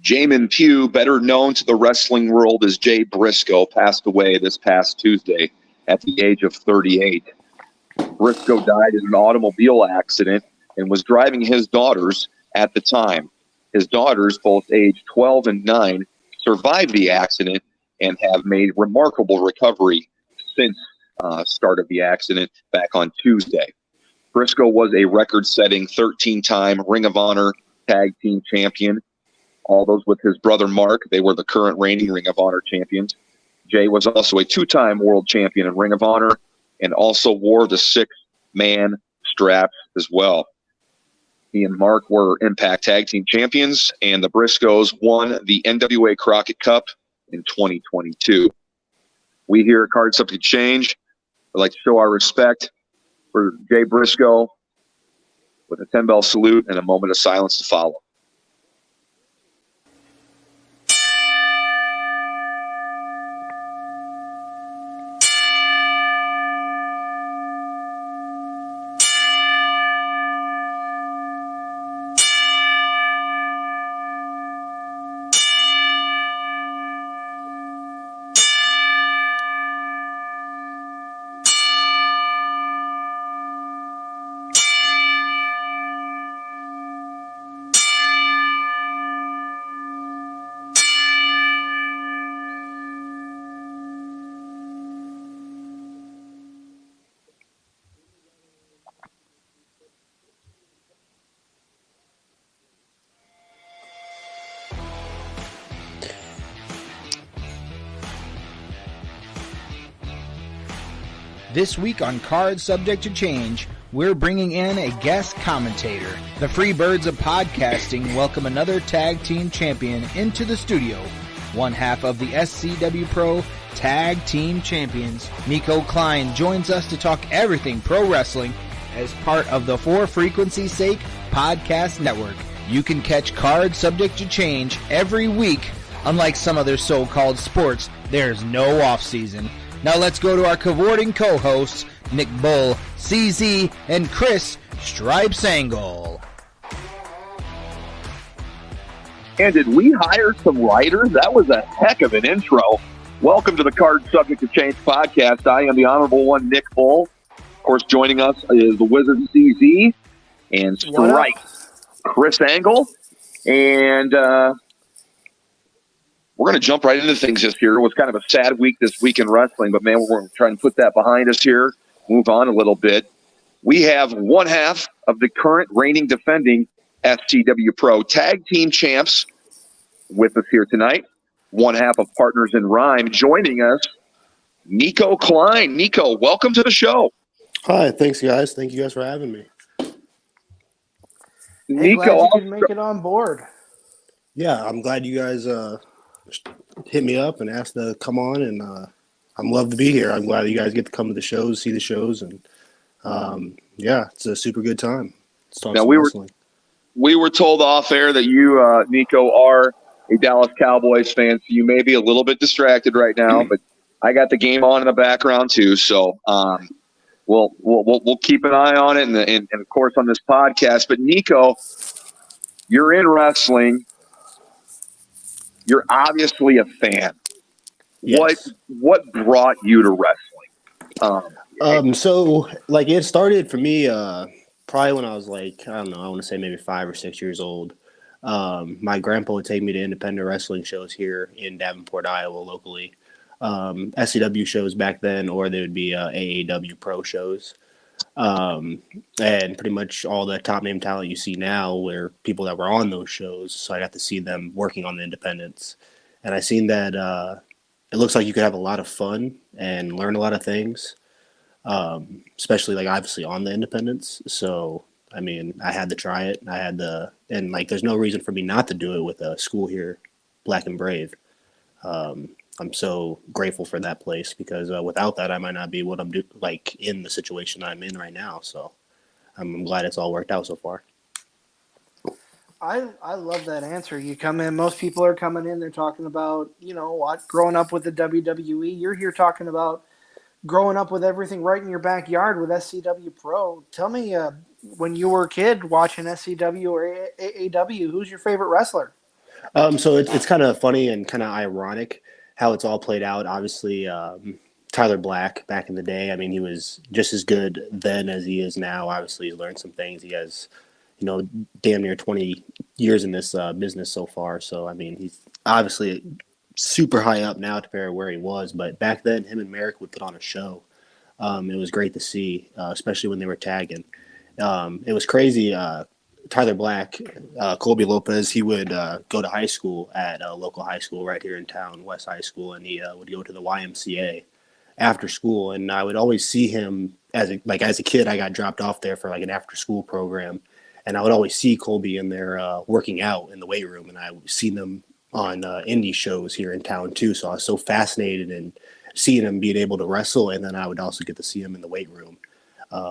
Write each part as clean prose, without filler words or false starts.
Jamin Pugh, better known to the wrestling world as Jay Briscoe, passed away this past Tuesday at the age of 38. Briscoe died in an automobile accident and was driving his daughters at the time. His daughters, both age 12 and 9, survived the accident and have made remarkable recovery since start of the accident back on Tuesday. Briscoe was a record-setting 13-time Ring of Honor Tag Team Champion. All those with his brother Mark. They were the current reigning Ring of Honor champions. Jay was also a 2-time world champion in Ring of Honor and also wore the 6-man strap as well. He and Mark were Impact Tag Team champions, and the Briscoes won the NWA Crockett Cup in 2022. We here at Card Subject Change would like to show our respect for Jay Briscoe with a 10-bell salute and a moment of silence to follow. This week on Card Subject to Change, we're bringing in a guest commentator. The Freebirds of Podcasting welcome another tag team champion into the studio. One half of the SCWPro Tag Team Champions, Nico Kline, joins us to talk everything pro wrestling as part of the For Frequency's Sake podcast network. You can catch Card Subject to Change every week. Unlike some other so-called sports, there's no off-season. Now let's go to our cavorting co-hosts, Nick Bull, CZ, and Chris Stripes Angle. And did we hire some writers? That was a heck of an intro. Welcome to the Card Subject to Change podcast. I am the Honorable One, Nick Bull. Of course, joining us is the Wizard CZ and Stripes, Chris Angle. And we're going to jump right into things this year. It was kind of a sad week this week in wrestling, but, man, we're trying to put that behind us here, move on a little bit. We have one half of the current reigning defending SCWPro Tag Team Champs with us here tonight. One half of Partners in Rhyme. Joining us, Nico Kline. Nico, welcome to the show. Hi, thanks, guys. Thank you guys for having me. Nico, glad you could make it on board. Yeah, I'm glad you guys hit me up and asked to come on, and I'm love to be here. I'm glad you guys get to come to the shows, see the shows, and yeah, it's a super good time. Now we were told off air that you, Nico, are a Dallas Cowboys fan, so you may be a little bit distracted right now, but I got the game on in the background too, so we'll keep an eye on it, and of course on this podcast. But Nico, you're in wrestling. You're obviously a fan. Yes. What brought you to wrestling? So like it started for me probably when I was like, I don't know, I want to say maybe 5 or 6 years old. My grandpa would take me to independent wrestling shows here in Davenport, Iowa, locally. SCW shows back then, or they would be AAW pro shows. And pretty much all the top name talent you see now were people that were on those shows. So I got to see them working on the independents. And I seen that it looks like you could have a lot of fun and learn a lot of things, especially like obviously on the independents. So, I mean, I had to try it. And like, there's no reason for me not to do it with a school here, Black and Brave. I'm so grateful for that place because without that, I might not be what I'm like in the situation I'm in right now. So I'm glad it's all worked out so far. I love that answer. You come in, most people are coming in, they're talking about, growing up with the WWE. You're here talking about growing up with everything right in your backyard with SCWPro. Tell me, when you were a kid watching SCW or AAW, who's your favorite wrestler? So it's kind of funny and kind of ironic how it's all played out. Obviously, Tyler Black back in the day, I mean, he was just as good then as he is now. Obviously, he's learned some things. He has, damn near 20 years in this business so far. So, I mean, he's obviously super high up now compared to where he was. But back then, him and Merrick would put on a show. It was great to see, especially when they were tagging. It was crazy. Tyler Black, Colby Lopez, he would go to high school at a local high school right here in town, West High School, and he would go to the YMCA after school. And I would always see him as a kid. I got dropped off there for like an after school program, and I would always see Colby in there working out in the weight room, and I would see them on indie shows here in town too. So I was so fascinated in seeing him being able to wrestle, and then I would also get to see him in the weight room.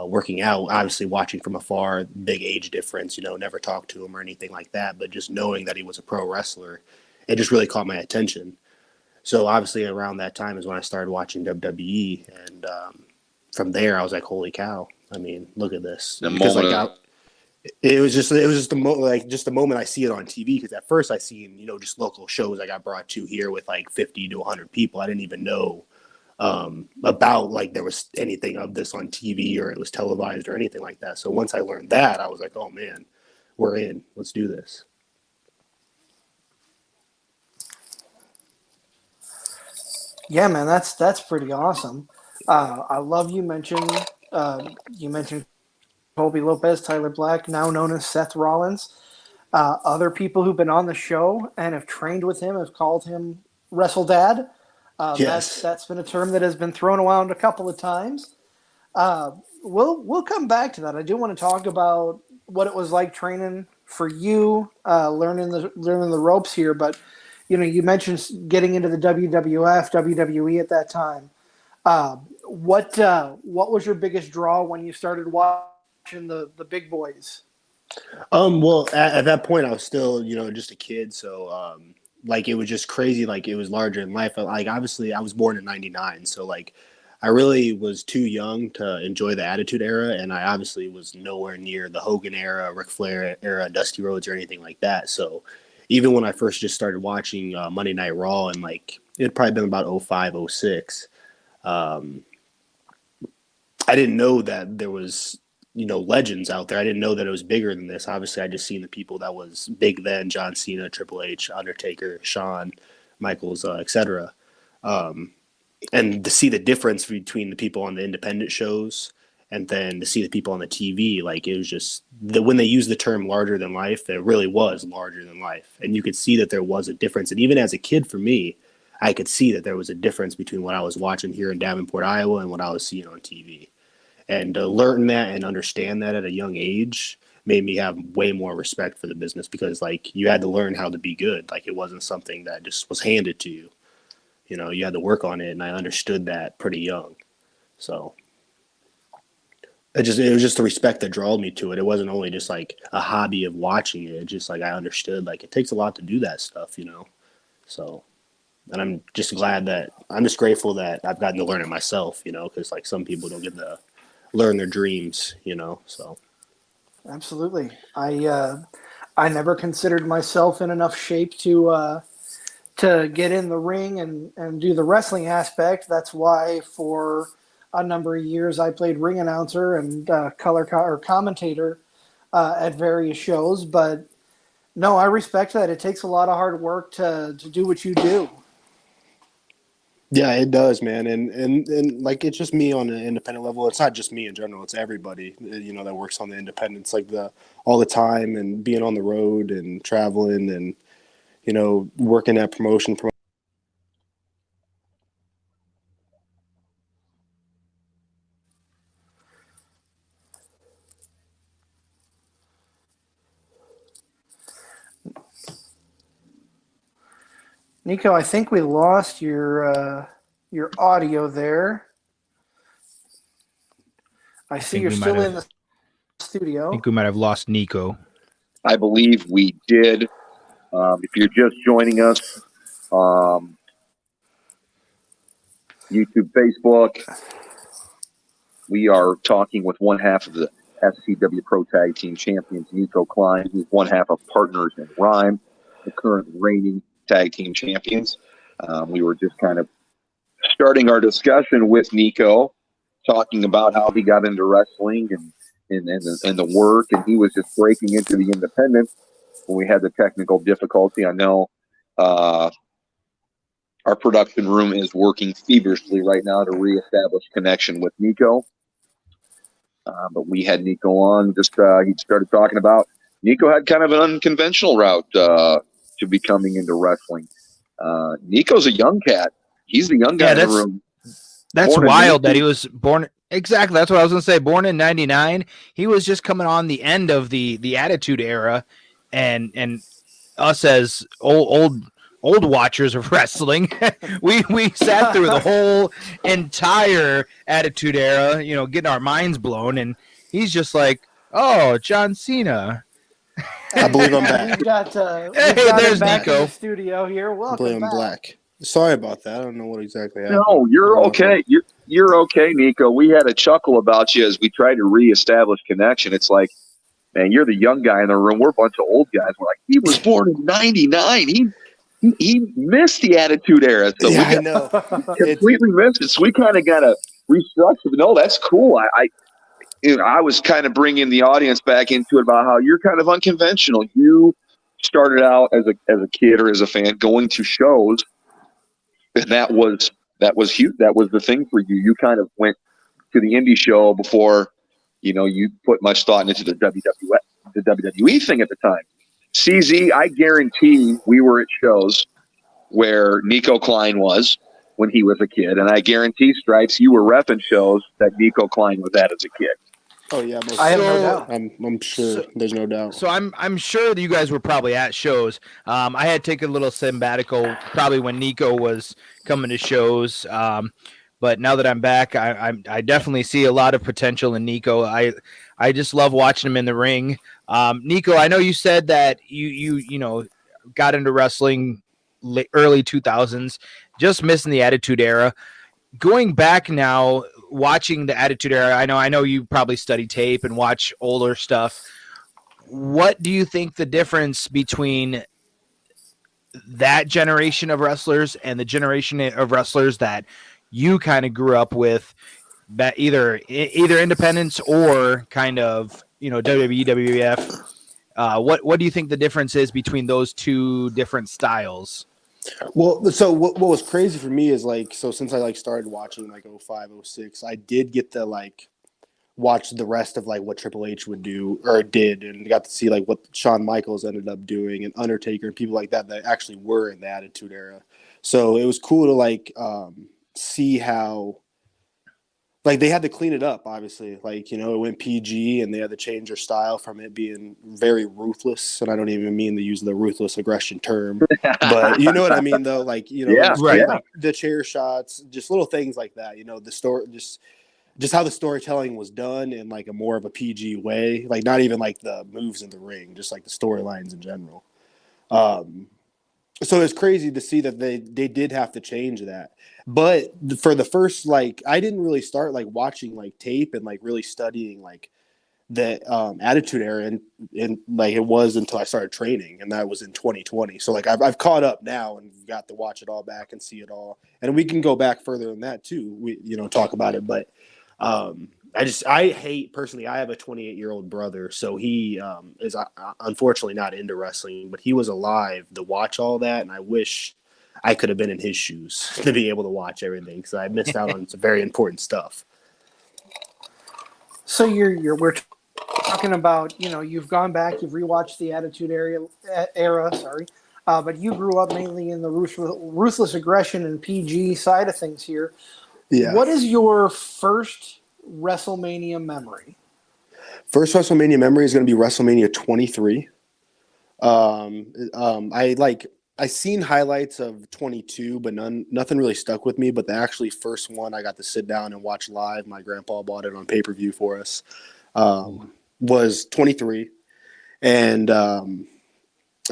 Working out, obviously watching from afar, big age difference, never talked to him or anything like that, but just knowing that he was a pro wrestler, it just really caught my attention. So obviously around that time is when I started watching WWE, and from there I was like, holy cow, I mean, look at this. Because it was just the moment I see it on TV, because at first I seen, just local shows I got brought to here with like 50 to 100 people. I didn't even know about like there was anything of this on TV or it was televised or anything like that. So once I learned that, I was like, oh man, we're in. Let's do this. Yeah, man, that's pretty awesome. I love you mentioned Colby Lopez, Tyler Black, now known as Seth Rollins. Other people who've been on the show and have trained with him have called him Wrestle Dad. Yes. That's been a term that has been thrown around a couple of times. We'll come back to that. I do want to talk about what it was like training for you, learning the ropes here. But you mentioned getting into the WWF, WWE at that time. What was your biggest draw when you started watching the big boys? Well, at that point I was still, just a kid. So, like, it was just crazy. Like, it was larger than life. Like, obviously I was born in 99. So like, I really was too young to enjoy the Attitude Era. And I obviously was nowhere near the Hogan era, Ric Flair era, Dusty Rhodes or anything like that. So even when I first just started watching Monday Night Raw, and like, it'd probably been about 05, 06. I didn't know that there was, legends out there. I didn't know that it was bigger than this. Obviously, I just seen the people that was big then: John Cena, Triple H, Undertaker, Shawn Michaels, etc. And to see the difference between the people on the independent shows and then to see the people on the TV, like, it was just when they used the term larger than life, it really was larger than life. And you could see that there was a difference. And even as a kid, for me, I could see that there was a difference between what I was watching here in Davenport, Iowa, and what I was seeing on TV. And to learn that and understand that at a young age made me have way more respect for the business, because like, you had to learn how to be good. Like, it wasn't something that just was handed to you. You had to work on it, and I understood that pretty young. So it was just the respect that drew me to it. It wasn't only just like a hobby of watching it. It's just like, I understood like it takes a lot to do that stuff, So, and I'm just grateful that I've gotten to learn it myself, because like some people don't get to learn their dreams, so. Absolutely. I never considered myself in enough shape to get in the ring and do the wrestling aspect. That's why for a number of years I played ring announcer and color commentator at various shows. But no, I respect that. It takes a lot of hard work to do what you do. Yeah, it does, man. And like, it's just me on an independent level. It's not just me in general. It's everybody, that works on the independents, like all the time, and being on the road and traveling and, working at promotion. Nico, I think we lost your audio there. I see you're still in the studio. I think we might have lost Nico. I believe we did. If you're just joining us, YouTube, Facebook, we are talking with one half of the SCWPro Tag Team Champions, Nico Kline. He's one half of Partners in Rhyme. the current reigning tag team champions. We were just kind of starting our discussion with Nico, talking about how he got into wrestling and the work, and he was just breaking into the independents when we had the technical difficulty. I know our production room is working feverishly right now to reestablish connection with Nico. But we had Nico on. He started talking about Nico had kind of an unconventional route to becoming into wrestling. Nico's a young cat. He's the young guy in the room. That's wild that he was born. Exactly. That's what I was going to say. Born in 99. He was just coming on the end of the Attitude Era, and us as old watchers of wrestling, we sat through the whole entire Attitude Era, getting our minds blown, and he's just like, oh, John Cena. I believe I'm back. We've got there's back Nico in the studio here. Welcome I believe I'm back. black. Sorry about that. I don't know what exactly happened. No, you're okay. You're okay, Nico. We had a chuckle about you as we tried to reestablish connection. It's like, man, you're the young guy in the room. We're a bunch of old guys. We're like, he was born in 99. He missed the Attitude Era. So Yeah, we I know. completely missed it. So we kind of got to restructure. No, that's cool. I was kind of bringing the audience back into it about how you're kind of unconventional. You started out as a kid or as a fan going to shows, and that was huge. That was the thing for you. You kind of went to the indie show before, you put much thought into the WWE thing at the time. CZ, I guarantee we were at shows where Nico Kline was when he was a kid, and I guarantee, Stripes, you were repping shows that Nico Kline was at as a kid. Oh yeah, I have no doubt. I'm sure. There's no doubt. So I'm sure that you guys were probably at shows. I had taken a little sabbatical probably when Nico was coming to shows. But now that I'm back, I definitely see a lot of potential in Nico. I just love watching him in the ring. Nico, I know you said that you got into wrestling early 2000s, just missing the Attitude Era. Going back now, watching the Attitude Era, I know you probably study tape and watch older stuff. What do you think the difference between that generation of wrestlers and the generation of wrestlers that you kind of grew up with, that either independents or kind of WWE, WWF? What do you think the difference is between those two different styles? Well, so what was crazy for me is since I started watching 05, 06, I did get to watch the rest of what Triple H would do or did, and got to see what Shawn Michaels ended up doing and Undertaker and people like that actually were in the Attitude Era. So it was cool to see how they had to clean it up, obviously. It went PG, and they had to change their style from it being very ruthless. And I don't even mean to use the ruthless aggression term, but you know what I mean, though. The chair shots, just little things like that. The story, just how the storytelling was done in a more of a PG way. Not even the moves in the ring, just the storylines in general. So it's crazy to see that they did have to change that. But for the first, I didn't really start watching tape and really studying the Attitude Era and it was until I started training, and that was in 2020. So I've caught up now and got to watch it all back and see it all, and we can go back further than that too. We talk about it, but I hate personally. I have a 28-year-old brother, so he is unfortunately not into wrestling, but he was alive to watch all that, and I wish I could have been in his shoes to be able to watch everything, because I missed out on some very important stuff. So we're talking about you've gone back, you've rewatched the Attitude Era, but you grew up mainly in the ruthless aggression and PG side of things here. Yeah. What is your first WrestleMania memory? First WrestleMania memory is going to be WrestleMania 23. I seen highlights of 22, but nothing really stuck with me. But the actually first one I got to sit down and watch live, my grandpa bought it on pay-per-view for us, was 23. And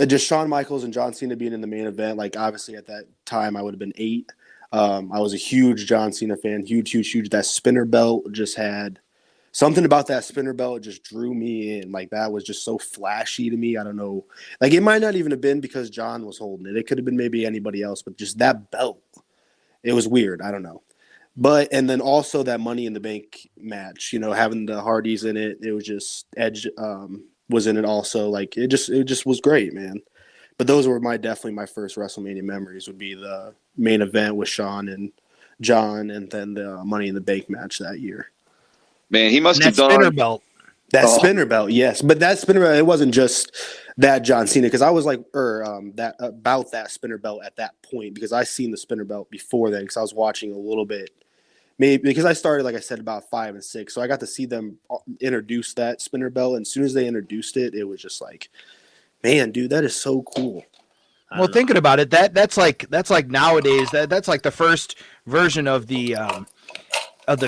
just Shawn Michaels and John Cena being in the main event. Obviously at that time I would have been 8. I was a huge John Cena fan, huge. That spinner belt just had something about that spinner belt just drew me in. Like, that was just so flashy to me. I don't know. Like, it might not even have been because John was holding it. It could have been maybe anybody else, but just that belt, it was weird. I don't know. But, and then also that Money in the Bank match, you know, having the Hardys in it, it was just Edge was in it also. Like, it just was great, man. But those were definitely my first WrestleMania memories, would be the main event with Shawn and John, and then the Money in the Bank match that year. Man, he must have That spinner done belt. That spinner belt, yes. But that spinner belt, it wasn't just that John Cena, because I was like, that about that spinner belt at that point, because I seen the spinner belt before then, because I was watching a little bit, maybe because I started, like I said, about 5 and 6, so I got to see them introduce that spinner belt, and as soon as they introduced it, it was just like, man, dude, that is so cool. Well, thinking about it, that's like nowadays that's like the first version of the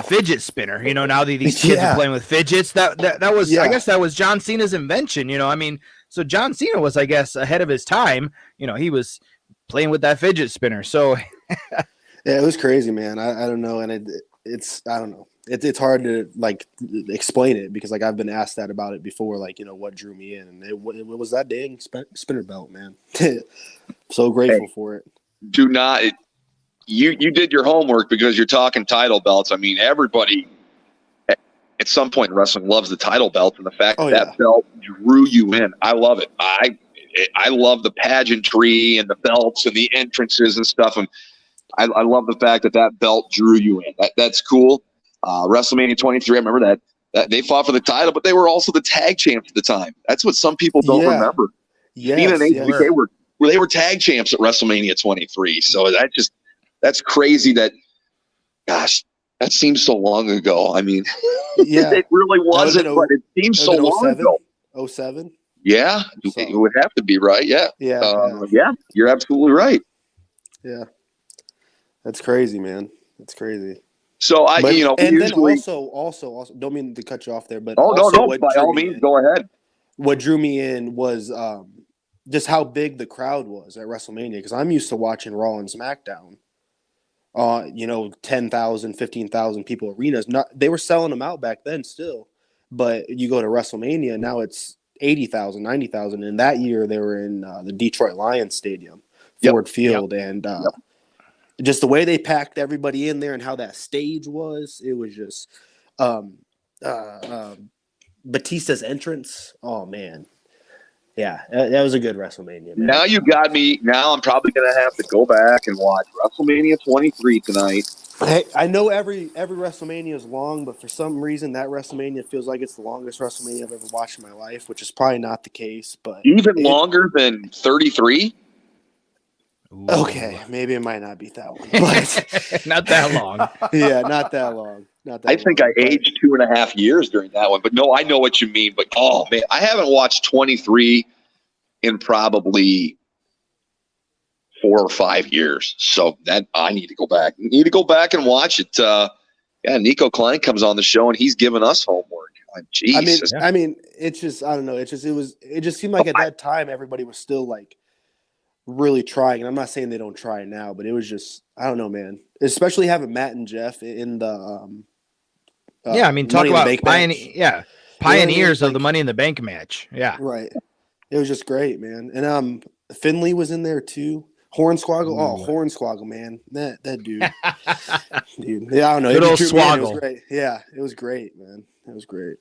fidget spinner. You know, now that these kids are playing with fidgets, that was I guess that was John Cena's invention. You know, I mean, so John Cena was, I guess, ahead of his time. You know, he was playing with that fidget spinner. So yeah, it was crazy, man. I don't know, and it's I don't know. It's hard to like explain it, because like I've been asked that about it before, like, you know, what drew me in, and it was that dang spinner belt, man. So grateful for it. Do not you did your homework, because you're talking title belts. I mean, everybody at some point in wrestling loves the title belt, and the fact that belt drew you in. I love it. I love the pageantry and the belts and the entrances and stuff, and I love the fact that belt drew you in. That's cool. WrestleMania 23, I remember that they fought for the title, but they were also the tag champs at the time. That's what some people don't remember. Cena and HBK were tag champs at WrestleMania 23. So that's crazy. Gosh, that seems so long ago. I mean, it really wasn't, but it seems so long ago. 07? Yeah, it would have to be, right? Yeah. Yeah, you're absolutely right. Yeah. That's crazy, man. That's crazy. So and then also don't mean to cut you off there, but no, by all means, go ahead. What drew me in was just how big the crowd was at WrestleMania, because I'm used to watching Raw and SmackDown. 10,000, 15,000 people arenas. They were selling them out back then still, but you go to WrestleMania now, it's 80,000, 90,000. And that year they were in the Detroit Lions Stadium, Ford Field, and just the way they packed everybody in there and how that stage was, it was just Batista's entrance. Oh man. Yeah, that was a good WrestleMania, man. Now you got me. Now I'm probably going to have to go back and watch WrestleMania 23 tonight. Hey, I know every WrestleMania is long, but for some reason that WrestleMania feels like it's the longest WrestleMania I've ever watched in my life, which is probably not the case. But even longer than 33? Okay, maybe it might not be that one, but not that long. Yeah, not that long. I think I aged 2.5 years during that one, but no, I know what you mean. But oh man, I haven't watched 23 in probably 4 or 5 years, so that I need to go back. And watch it. Nico Kline comes on the show and he's giving us homework. Jeez. I mean, it's just I don't know. It just seemed like at that time everybody was still like really trying, and I'm not saying they don't try now, but it was just I don't know, man. Especially having Matt and Jeff in the talk about pioneers of the Money in the Bank match. Yeah, right. It was just great, man. And Finley was in there too. Hornswoggle, Hornswoggle, man, that dude, dude. Yeah, I don't know. Good old Swoggle. It was great. Yeah, it was great, man. It was great.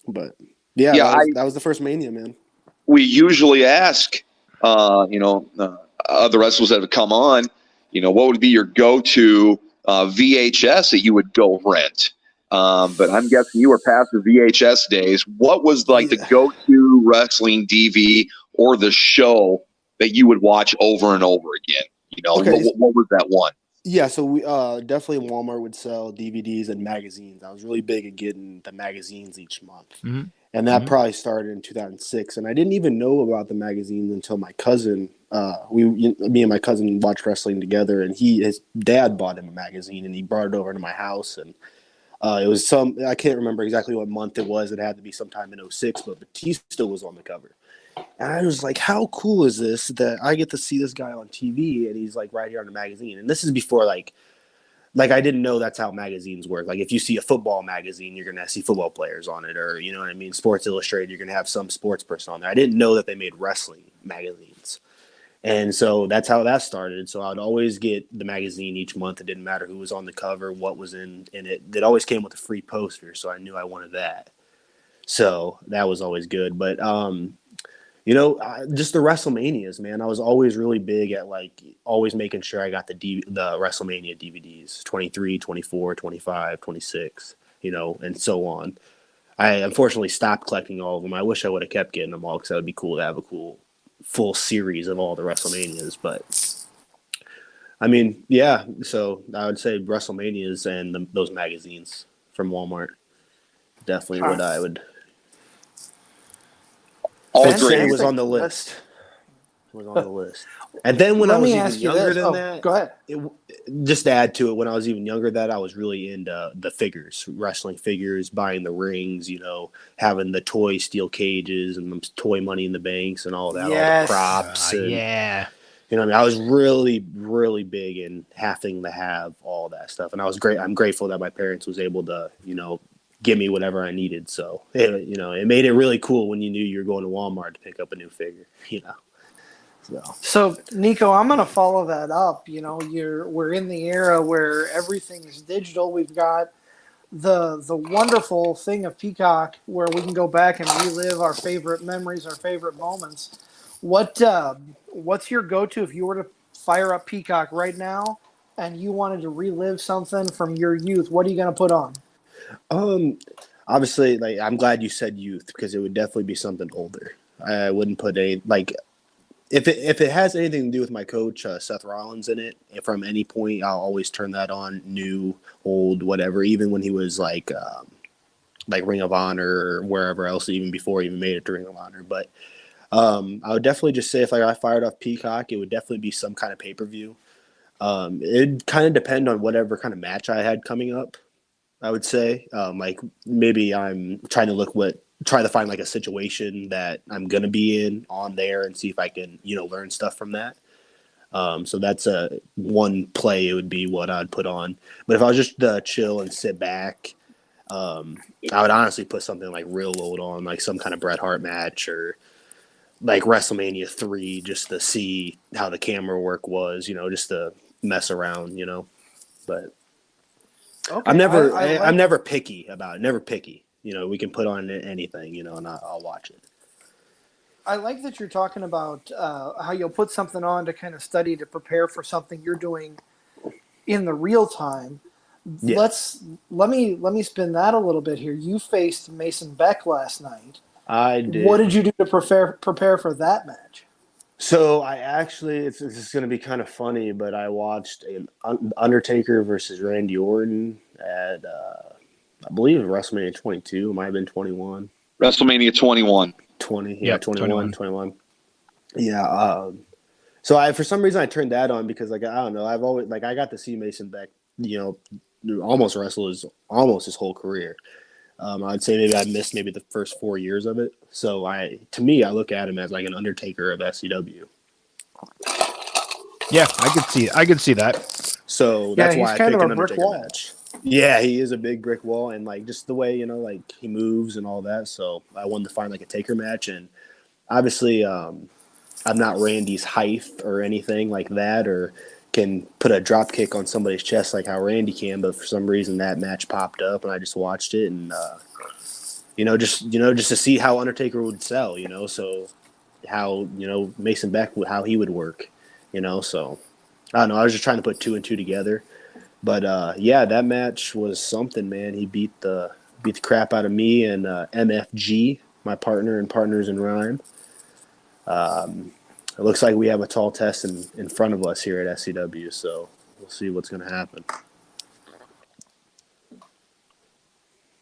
But that was the first Mania, man. We usually ask. Other wrestlers that have come on, what would be your go-to VHS that you would go rent? But I'm guessing you were past the VHS days. What was the go-to wrestling DV or the show that you would watch over and over again? What was that one? Yeah, so we definitely Walmart would sell DVDs and magazines. I was really big at getting the magazines each month. Mm-hmm. And that probably started in 2006. And I didn't even know about the magazines until my cousin, me and my cousin watched wrestling together, and his dad bought him a magazine and he brought it over to my house. And it was I can't remember exactly what month it was. It had to be sometime in 2006, but Batista was on the cover. And I was like, how cool is this that I get to see this guy on TV and he's like right here on the magazine? And this is before like I didn't know that's how magazines work. Like if you see a football magazine, you're gonna see football players on it, or you know what I mean. Sports Illustrated, you're gonna have some sports person on there. I didn't know that they made wrestling magazines, and so that's how that started. So I'd always get the magazine each month. It didn't matter who was on the cover, what was in it. It always came with a free poster, so I knew I wanted that. So that was always good. But just the WrestleManias, man. I was always really big at like always making sure I got the WrestleMania DVDs, 23, 24, 25, 26, and so on. I unfortunately stopped collecting all of them. I wish I would have kept getting them all because that would be cool to have a cool full series of all the WrestleManias. But I mean, yeah. So I would say WrestleManias and those magazines from Walmart. Definitely what I would. All Fantastic. great. It was on the list. And then when I was even younger than that, go ahead. Just to add to it, when I was even younger, that I was really into the figures, wrestling figures, buying the rings, having the toy steel cages and the toy Money in the Banks and all that, Yes. all the props. Yeah. I was really, really big in having to have all that stuff. And I'm grateful that my parents was able to, give me whatever I needed. So, it made it really cool when you knew you were going to Walmart to pick up a new figure, So, Nico, I'm going to follow that up. We're in the era where everything is digital. We've got the wonderful thing of Peacock where we can go back and relive our favorite memories, our favorite moments. What's your go-to if you were to fire up Peacock right now and you wanted to relive something from your youth? What are you going to put on? Obviously, like I'm glad you said youth because it would definitely be something older. I wouldn't put if it has anything to do with my coach Seth Rollins in it. From any point, I'll always turn that on, new, old, whatever. Even when he was like Ring of Honor or wherever else, even before he even made it to Ring of Honor. But I would definitely just say if I fired off Peacock, it would definitely be some kind of pay-per-view. It'd kind of depend on whatever kind of match I had coming up. I would say, maybe I'm trying to find like a situation that I'm going to be in on there and see if I can, learn stuff from that. So that's one play. It would be what I'd put on. But if I was just chill and sit back, I would honestly put something like real old on, like some kind of Bret Hart match or like WrestleMania 3, just to see how the camera work was, just to mess around, but. Okay. I'm never picky about it. Never picky. We can put on anything, and I'll watch it. I like that you're talking about how you'll put something on to kind of study to prepare for something you're doing in the real time. Yeah. Let me spin that a little bit here. You faced Mason Beck last night. I did. What did you do to prepare for that match? So I actually, this is going to be kind of funny, but I watched an Undertaker versus Randy Orton at, I believe WrestleMania 22. It might have been 21. WrestleMania 21. 20, yeah, 21. Yeah. So for some reason I turned that on because I don't know. I've always I got to see Mason Beck, almost wrestle almost his whole career. I'd say maybe I missed the first 4 years of it. So I look at him as like an Undertaker of SCW. Yeah, I could see that. So that's why I picked an Undertaker match. Yeah, he is a big brick wall, and just the way he moves and all that. So I wanted to find a Taker match, and obviously I'm not Randy's height or anything like that, or can put a drop kick on somebody's chest like how Randy can, but for some reason that match popped up and I just watched it and just to see how Undertaker would sell, so how Mason Beck, how he would work, so I don't know, I was just trying to put two and two together. But yeah, that match was something, man. He beat the crap out of me and MFG, my partner and Partners in Rhyme. It looks like we have a tall test in front of us here at SCW, so we'll see what's going to happen.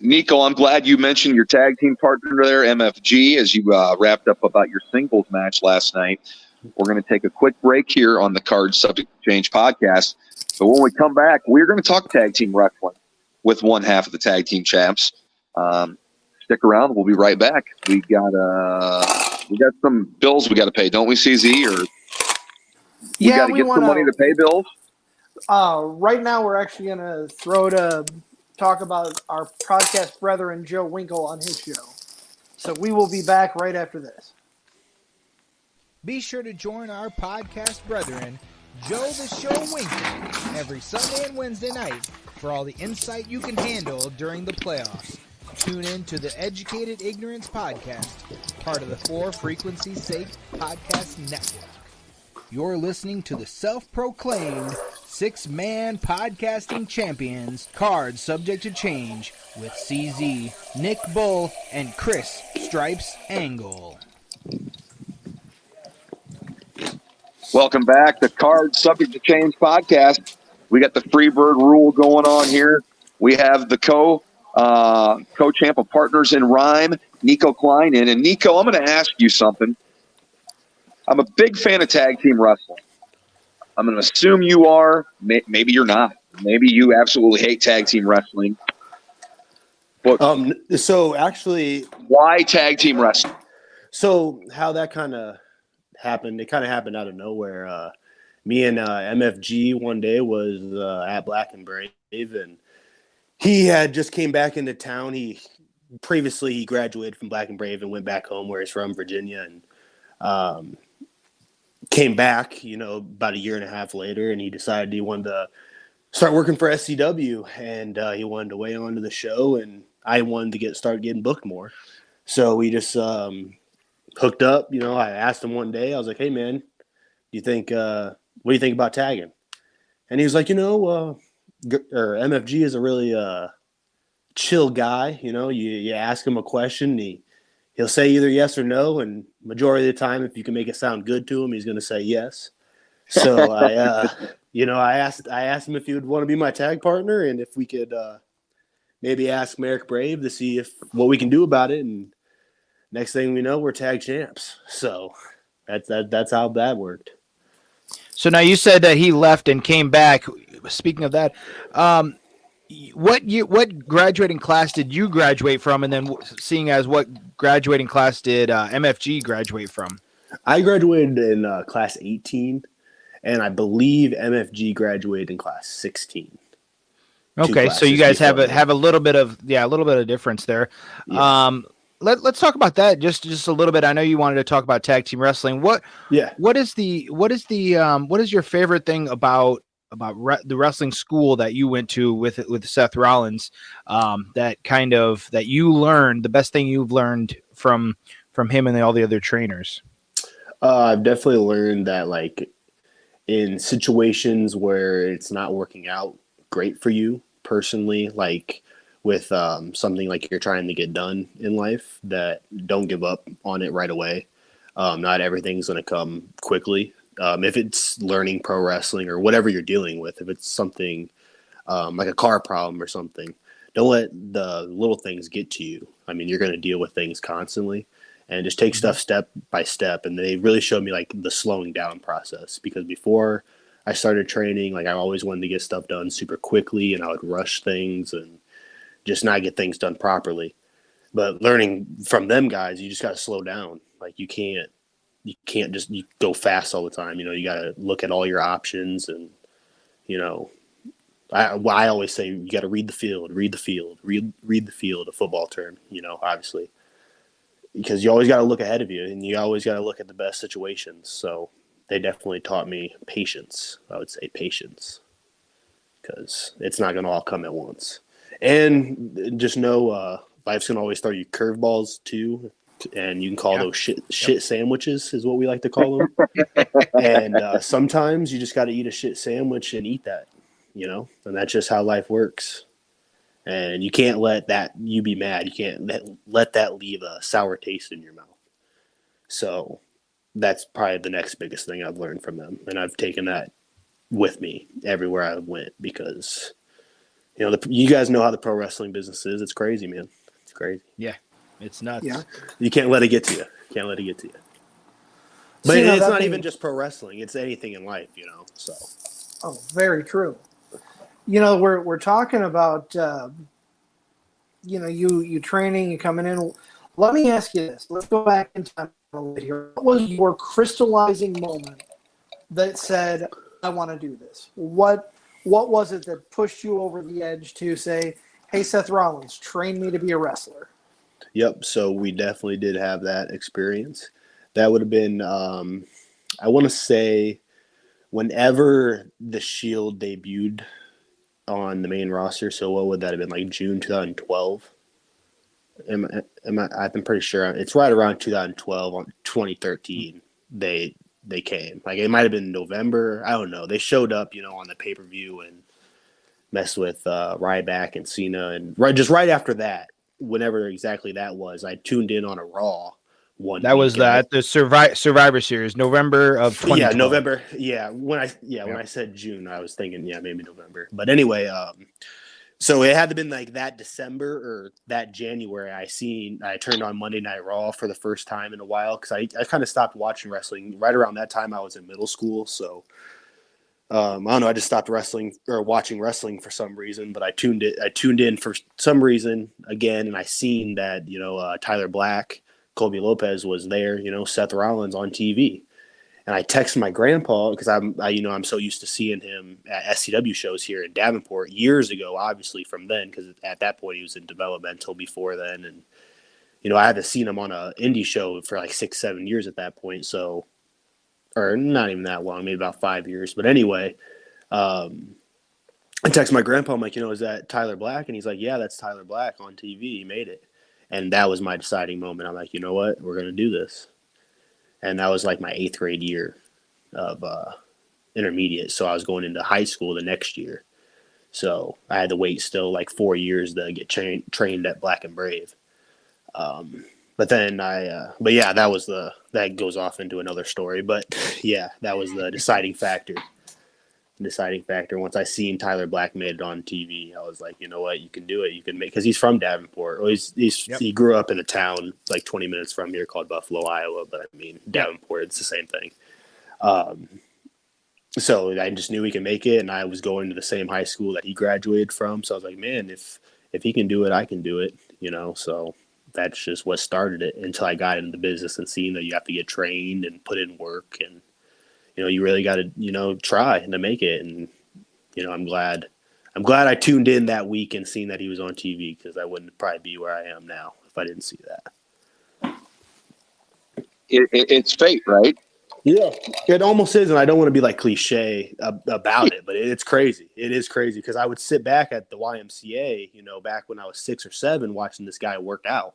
Nico, I'm glad you mentioned your tag team partner there, MFG, as you wrapped up about your singles match last night. We're going to take a quick break here on the Card Subject Change podcast. But when we come back, we're going to talk tag team wrestling with one half of the tag team champs. Stick around. We'll be right back. We got some bills we got to pay, don't we, CZ? Or we got to get some money to pay bills? Right now, we're actually going to throw to talk about our podcast brethren, Joe Winkle, on his show. So we will be back right after this. Be sure to join our podcast brethren, Joe the Show Winkle, every Sunday and Wednesday night for all the insight you can handle during the playoffs. Tune in to the Educated Ignorance Podcast, part of the 4 Frequency Sake Podcast Network. You're listening to the self-proclaimed 6-man podcasting champions, cards subject to change, with CZ, Nick Bull, and Chris Stripes Angle. Welcome back to Card Subject to Change podcast. We got the Freebird rule going on here. We have the co-champ of Partners in Rhyme, Nico Kline in. And Nico, I'm going to ask you something. I'm a big fan of tag team wrestling. I'm going to assume you are. Maybe you're not. Maybe you absolutely hate tag team wrestling. But So actually, why tag team wrestling? so how that kind of happened, it kind of happened out of nowhere. Me and MFG one day was at Black and Brave, and he had just came back into town. He graduated from Black and Brave and went back home where he's from, Virginia, and came back, about a year and a half later, and he decided he wanted to start working for SCW, and he wanted to weigh on to the show, and I wanted to start getting booked more. So we just hooked up. I asked him one day, I was like, hey man, what do you think about tagging? And he was like, MFG is a really chill guy. You ask him a question, he'll say either yes or no, and majority of the time, if you can make it sound good to him, he's going to say yes. So I asked him if he would want to be my tag partner, and if we could maybe ask Merrick Brave to see what we can do about it. And next thing we know, we're tag champs. So that's how that worked. So now you said that he left and came back. Speaking of that, what graduating class did you graduate from? And then seeing as what graduating class did MFG graduate from? I graduated in class 18, and I believe MFG graduated in class 16. Okay, so you guys have a little bit of difference there. Yeah. Let's talk about that just a little bit. I know you wanted to talk about tag team wrestling. What is your favorite thing about the wrestling school that you went to with Seth Rollins, that you learned, the best thing you've learned from him and all the other trainers? I've definitely learned that, like, in situations where it's not working out great for you personally, like with something like you're trying to get done in life, that don't give up on it right away. Not everything's going to come quickly. If it's learning pro wrestling or whatever you're dealing with, if it's something like a car problem or something, don't let the little things get to you. I mean, you're going to deal with things constantly, and just take stuff step by step. And they really showed me, like, the slowing down process, because before I started training, like, I always wanted to get stuff done super quickly, and I would rush things and just not get things done properly. But learning from them guys, you just got to slow down. Like, you can't just go fast all the time. You got to look at all your options, and I always say you got to read the field, read the field, a football term, obviously, because you always got to look ahead of you, and you always got to look at the best situations. So they definitely taught me patience. I would say patience, because it's not going to all come at once. And just know life's going to always throw you curveballs too. And you can call those shit sandwiches, is what we like to call them. And sometimes you just got to eat a shit sandwich and eat that, and that's just how life works. And you can't let you be mad. You can't let that leave a sour taste in your mouth. So that's probably the next biggest thing I've learned from them. And I've taken that with me everywhere I went, because, you guys know how the pro wrestling business is. It's crazy, man. It's crazy. Yeah. It's nuts. Yeah. You can't let it get to you. But it's not even just pro wrestling. It's anything in life, so. Oh, very true. We're talking about, you training, you coming in. Let me ask you this. Let's go back in time a little bit here. What was your crystallizing moment that said, I want to do this? What What was it that pushed you over the edge to say, hey, Seth Rollins, train me to be a wrestler? Yep. So we definitely did have that experience. That would have been, I want to say, whenever the Shield debuted on the main roster. So what would that have been, like June 2012? I'm pretty sure it's right around 2012 on 2013. They came. Like it might have been November. I don't know. They showed up, on the pay-per-view and messed with Ryback and Cena, and right after that, whenever exactly that was, I tuned in on a Raw one. That was the Survivor Series, November of 2012. Yeah, November. Yeah, when I said June, I was thinking maybe November. But anyway, so it had to been like that December or that January. I turned on Monday Night Raw for the first time in a while because I kind of stopped watching wrestling right around that time. I was in middle school, so I don't know. I just stopped wrestling or watching wrestling for some reason. But I tuned in for some reason again, and I seen that Tyler Black, Colby Lopez was there. Seth Rollins on TV. And I texted my grandpa because I'm so used to seeing him at SCW shows here in Davenport years ago, obviously from then, because at that point he was in developmental before then. And, I hadn't seen him on an indie show for like 6-7 years at that point. So, or not even that long, maybe about 5 years. But anyway, I texted my grandpa. I'm like, is that Tyler Black? And he's like, yeah, that's Tyler Black on TV. He made it. And that was my deciding moment. I'm like, you know what? We're going to do this. And that was like my 8th grade year of intermediate. So I was going into high school the next year. So I had to wait still like 4 years to get trained at Black and Brave. But then that goes off into another story. But yeah, that was the deciding factor. Once I seen Tyler Black made it on TV, I was like, you know what, you can do it. You can make, because he's from Davenport. Or he grew up in a town like 20 minutes from here called Buffalo, Iowa. But I mean, Davenport, it's the same thing. So I just knew he could make it, and I was going to the same high school that he graduated from. So I was like, man, if he can do it, I can do it. So that's just what started it until I got into the business and seeing that you have to get trained and put in work, and you really got to, try to make it. And, I'm glad I tuned in that week and seen that he was on TV, because I wouldn't probably be where I am now if I didn't see that. It's fate, right? Yeah, it almost is. And I don't want to be like cliche about it, but it's crazy. It is crazy because I would sit back at the YMCA, back when I was 6 or 7, watching this guy work out.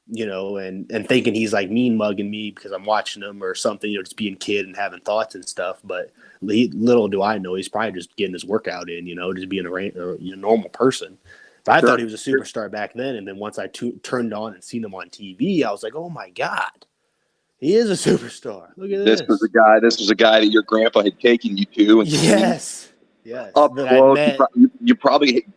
And thinking he's like mean mugging me because I'm watching him or something, just being a kid and having thoughts and stuff. But little do I know, he's probably just getting his workout in, just being a normal person. But I thought he was a superstar back then. And then once I turned on and seen him on TV, I was like, oh my God, he is a superstar. Look at this. This was a guy that your grandpa had taken you to. And yes. Up close. You probably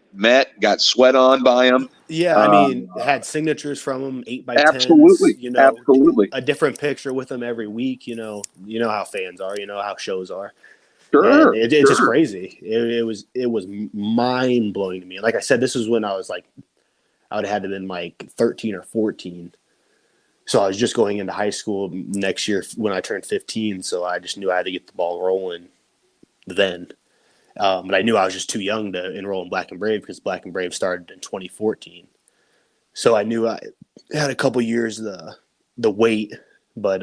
got sweat on by him. Yeah, I mean, had signatures from him, 8x10s. Absolutely, absolutely. A different picture with him every week. You know how fans are. You know how shows are. Sure, it's just crazy. It was mind blowing to me. And like I said, this was when I was like, I would have had to been like 13 or 14. So I was just going into high school next year when I turned 15. So I just knew I had to get the ball rolling then. But I knew I was just too young to enroll in Black and Brave because Black and Brave started in 2014. So I knew I had a couple years the wait. But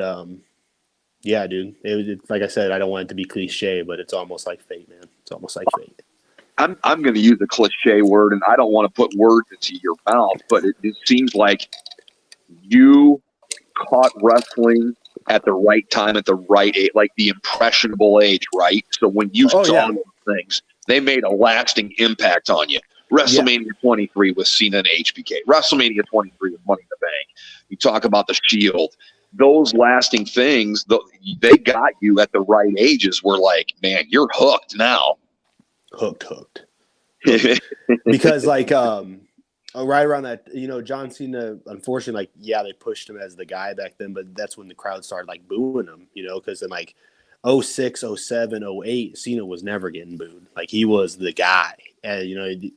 yeah, dude, it like I said, I don't want it to be cliche, but it's almost like fate, man. It's almost like fate. I'm going to use a cliche word, and I don't want to put words into your mouth, but it seems like you caught wrestling at the right time, at the right age, like the impressionable age, right? So when you saw those things, they made a lasting impact on you. WrestleMania 23 with Cena and HBK. WrestleMania 23 with Money in the Bank. You talk about the Shield. Those lasting things, they got you at the right ages. We're like, man, you're hooked now. Hooked. Because like right around that, John Cena, unfortunately, they pushed him as the guy back then, but that's when the crowd started like booing him, because in like 06, 07, 08, Cena was never getting booed. Like he was the guy. And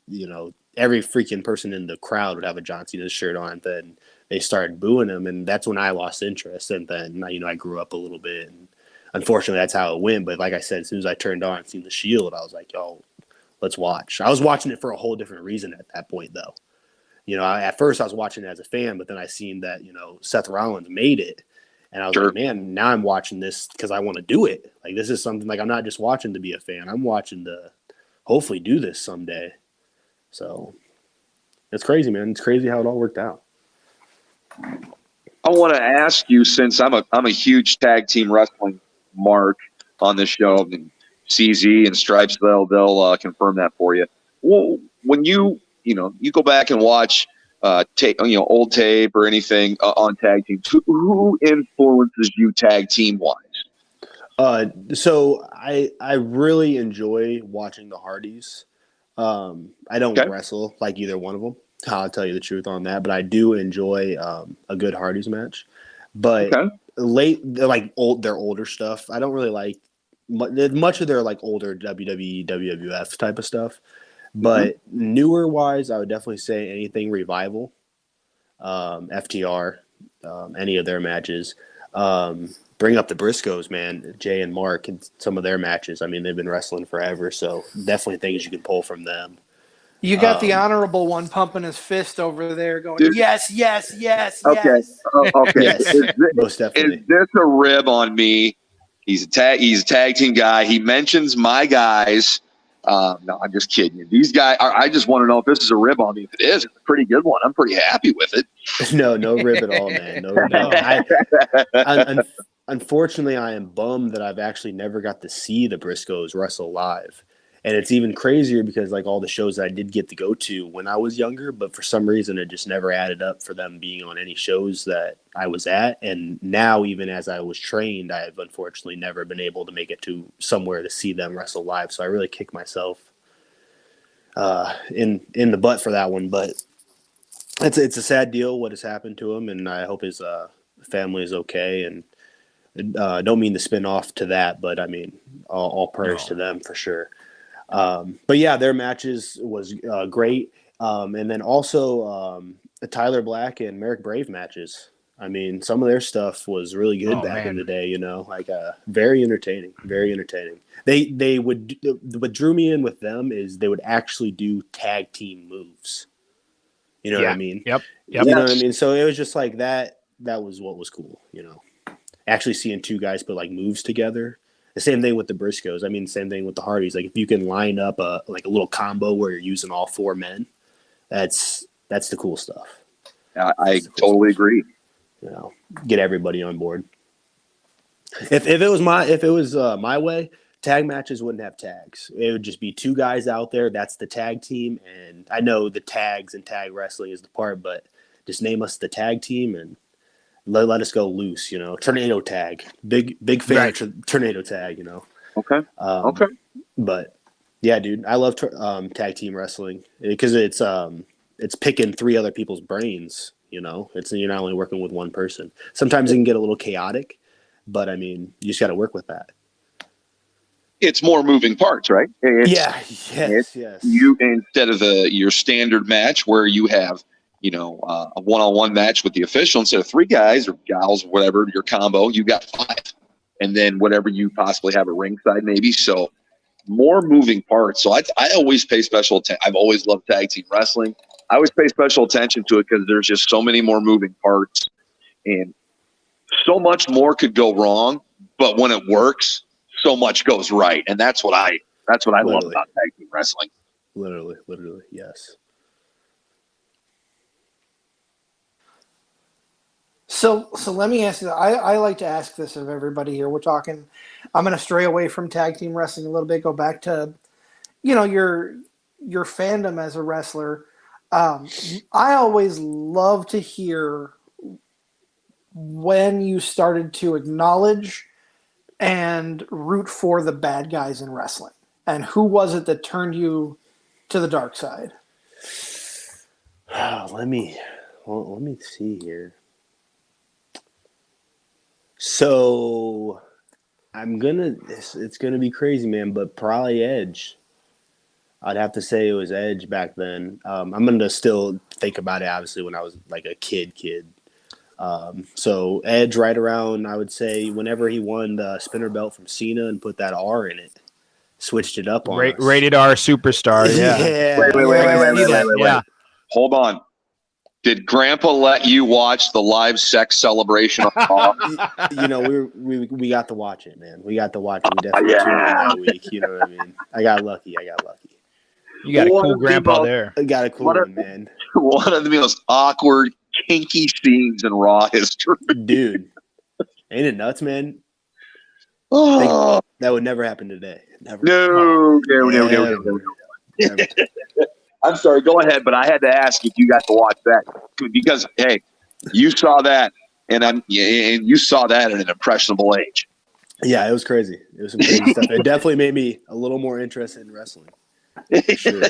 every freaking person in the crowd would have a John Cena shirt on, and then they started booing him, and that's when I lost interest. And then I grew up a little bit, and unfortunately that's how it went. But like I said, as soon as I turned on and seen the Shield, I was like, oh, let's watch. I was watching it for a whole different reason at that point, though. At first I was watching it as a fan, but then I seen that, Seth Rollins made it. And I was like, man, now I'm watching this because I want to do it. Like, this is something like I'm not just watching to be a fan. I'm watching to hopefully do this someday. So it's crazy, man. It's crazy how it all worked out. I want to ask you, since I'm a huge tag team wrestling mark on this show, and CZ and Stripes, they'll confirm that for you. Well, when you go back and watch old tape or anything on tag teams, who influences you tag team wise? So I really enjoy watching the Hardys. I don't wrestle like either one of them. I'll tell you the truth on that, but I do enjoy a good Hardys match. But their older stuff, I don't really like much of their like older WWE, WWF type of stuff. But newer wise, I would definitely say anything Revival, FTR, any of their matches. Bring up the Briscoes, man, Jay and Mark, and some of their matches. I mean, they've been wrestling forever, so definitely things you can pull from them. You got the honorable one pumping his fist over there going, yes, yes, yes, okay. yes. Okay. Yes, most definitely. Is this a rib on me? He's a tag team guy. He mentions my guys. No, I'm just kidding you. These guys, I just want to know if this is a rib on me. If it is, it's a pretty good one. I'm pretty happy with it. No rib at all, man. No. Unfortunately, I am bummed that I've actually never got to see the Briscoes wrestle live. And it's even crazier because like all the shows that I did get to go to when I was younger, but for some reason it just never added up for them being on any shows that I was at. And now, even as I was trained, I have unfortunately never been able to make it to somewhere to see them wrestle live. So I really kick myself in the butt for that one. But it's a sad deal what has happened to him, and I hope his family is okay. And don't mean to spin off to that, but I mean all prayers to them for sure. But yeah, their matches was great. And then also the Tyler Black and Merrick Brave matches. I mean, some of their stuff was really good back in the day, like very entertaining, very entertaining. They would, what drew me in with them is they would actually do tag team moves. You know what I mean? Yep. You know what I mean? So it was just like that was what was cool, actually seeing two guys put like moves together. The same thing with the Briscoes. I mean, same thing with the Hardys. Like if you can line up a little combo where you're using all four men, that's the cool stuff. I totally agree. Get everybody on board. If it was my way, tag matches wouldn't have tags. It would just be two guys out there. That's the tag team. And I know the tags and tag wrestling is the part, but just name us the tag team and let us go loose, tornado tag, big fan of tornado tag, Okay. Okay. But yeah, dude, I love tag team wrestling because it's picking three other people's brains, it's, you're not only working with one person. Sometimes it can get a little chaotic, but I mean, you just got to work with that. It's more moving parts, right? Yes. You, instead of your standard match where you have, a one-on-one match with the official, instead of three guys or gals, or whatever, your combo, you got five. And then whatever you possibly have at ringside, maybe. So more moving parts. So I always pay special attention. I've always loved tag team wrestling. I always pay special attention to it because there's just so many more moving parts. And so much more could go wrong. But when it works, so much goes right. And that's what I love about tag team wrestling. Literally, yes. So let me ask you. I like to ask this of everybody here. We're talking. I'm going to stray away from tag team wrestling a little bit. Go back to, your fandom as a wrestler. I always love to hear when you started to acknowledge and root for the bad guys in wrestling, and who was it that turned you to the dark side? Let me see here. So it's gonna be crazy, man, but probably Edge. I'd have to say it was Edge back then. I'm gonna still think about it, obviously, when I was like a kid. So Edge right around, I would say, whenever he won the spinner belt from Cena and put that R in it. switched it up on us. Rated R superstar. Yeah. Wait. Yeah. Hold on. Did Grandpa let you watch the live sex celebration on Raw? You know, we got to watch it, man. We got to watch it. We definitely tuned in that week. You know what I mean? I got lucky. You got a cool grandpa there. I got a cool one, man. One of the most awkward, kinky scenes in Raw history. Dude, ain't it nuts, man? Oh, that would never happen today. Never. no. Never. I'm sorry. Go ahead, but I had to ask if you got to watch that because, hey, you saw that, and you saw that at an impressionable age. Yeah, it was crazy. It was some crazy stuff. It definitely made me a little more interested in wrestling. For sure.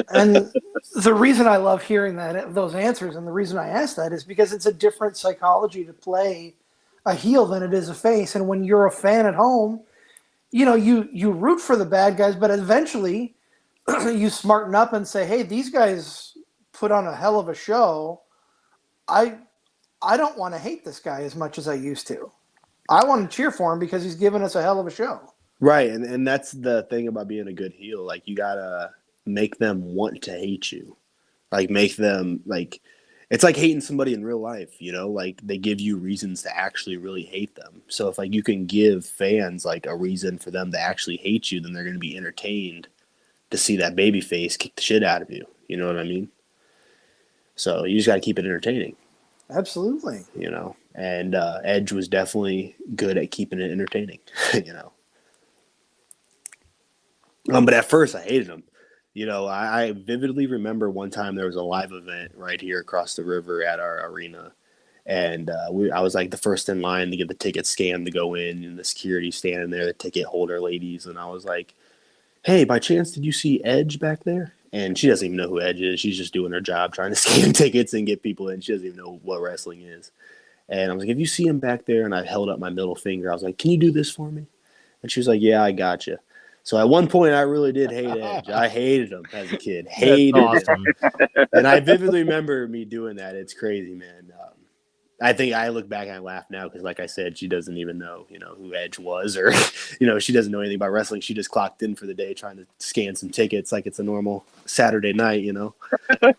And the reason I love hearing those answers, and the reason I ask that is because it's a different psychology to play a heel than it is a face. And when you're a fan at home, you know, you root for the bad guys, but eventually you smarten up and say, hey, these guys put on a hell of a show. I don't want to hate this guy as much as I used to. I want to cheer for him because he's given us a hell of a show. Right, and that's the thing about being a good heel. Like, you gotta make them want to hate you. Like, make them, like, it's like hating somebody in real life, you know? Like, they give you reasons to actually really hate them. So if, like, you can give fans, like, a reason for them to actually hate you, then they're going to be entertained to see that baby face kick the shit out of you. You know what I mean? So you just got to keep it entertaining. Absolutely. You know? And Edge was definitely good at keeping it entertaining, you know? But at first, I hated him. You know, I vividly remember one time there was a live event right here across the river at our arena. And I was like the first in line to get the ticket scanned to go in, and the security standing there, the ticket holder ladies. And I was like, hey, by chance, did you see Edge back there? And she doesn't even know who Edge is. She's just doing her job trying to scan tickets and get people in. She doesn't even know what wrestling is. And I was like, if you see him back there, and I held up my middle finger, I was like, can you do this for me? And she was like, yeah, I got you. So at one point, I really did hate Edge. I hated him as a kid. Hated him. And I vividly remember me doing that. It's crazy, man. I think I look back and I laugh now because, like I said, she doesn't even know, you know, who Edge was, or, you know, she doesn't know anything about wrestling. She just clocked in for the day trying to scan some tickets like it's a normal Saturday night, you know.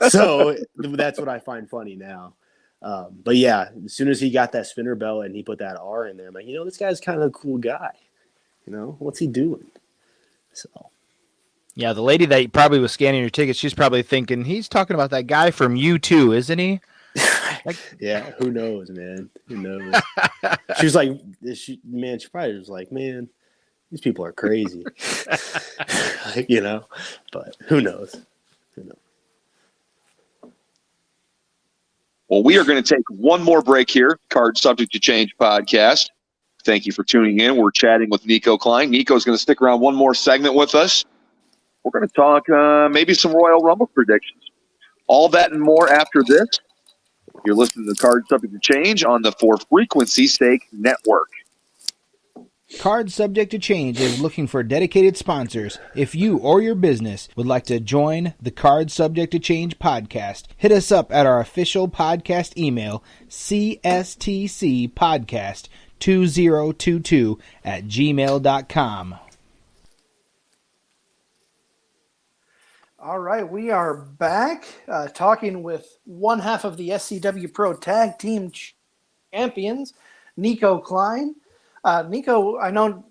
So that's what I find funny now. But yeah, as soon as he got that spinner belt and he put that R in there, I'm like, you know, this guy's kind of a cool guy. You know, what's he doing? So, yeah, the lady that probably was scanning your tickets, she's probably thinking he's talking about that guy from U2, isn't he? Like, yeah, who knows, man? Who knows? She was like, she probably was like, man, these people are crazy, like, you know. But who knows? Who knows? Well, we are going to take one more break here. Card Subject to Change podcast. Thank you for tuning in. We're chatting with Nico Kline. Nico's going to stick around one more segment with us. We're going to talk maybe some Royal Rumble predictions. All that and more after this. You're listening to Card Subject to Change on the For Frequency's Sake Network. Card Subject to Change is looking for dedicated sponsors. If you or your business would like to join the Card Subject to Change podcast, hit us up at our official podcast email, CSTCpodcast2022@gmail.com. All right, we are back talking with one half of the SCWPro Tag Team Champions, Nico Kline. Nico, I know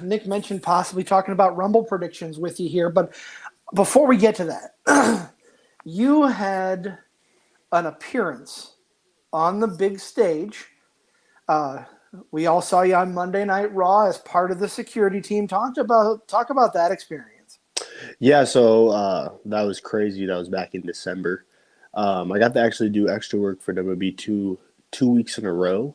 Nick mentioned possibly talking about Rumble predictions with you here, but before we get to that, you had an appearance on the big stage. We all saw you on Monday Night Raw as part of the security team. Talk about that experience. Yeah, so that was crazy. That was back in December. I got to actually do extra work for WB two weeks in a row.